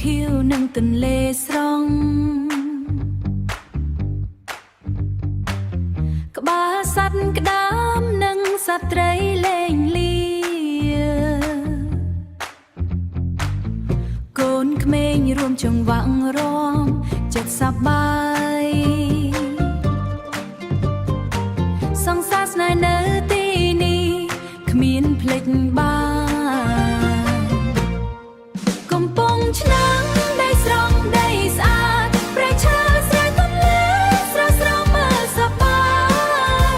ខៀវនឹងទន្លេស្រង់ក្បាលសត្វក្តាមនិងសត្វត្រីលេងលីកូនក្មេងរួមចង្វាក់រាំចិត្តសប្បាយសង្សារស្នេហ៍នៅទីនេះគ្មានភ្លេចបានកំពុងឆ្នាំងដីស្រង់ដីស្អាតព្រៃឈើស្រែទន្លេស្រស់ស្រស់មើលសប្បាយ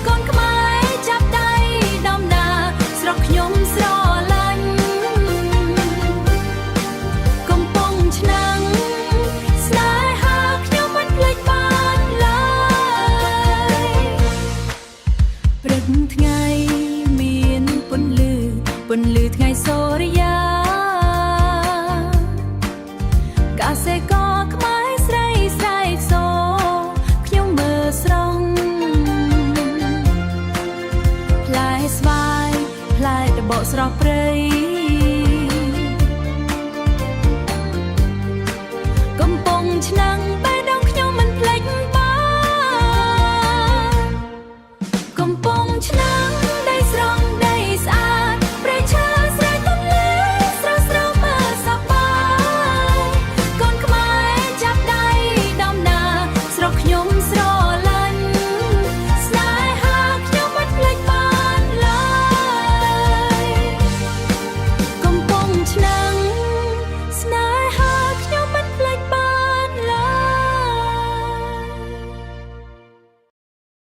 កូនខ្មែរចាប់ដៃដំណាស្រុកខ្ញុំស្រឡាញ់កំពុងឆ្នាំងស្នេហាខ្ញុំមិនភ្លេចបានឡើយព្រឹកថ្ងៃមានពន្លឺថ្ងៃសូរិយាកសិករខ្មែរស្រីសូខ្ញុំមើលស្រង់ផ្លែស្វាយផ្លែតបកស្រស់ព្រៃ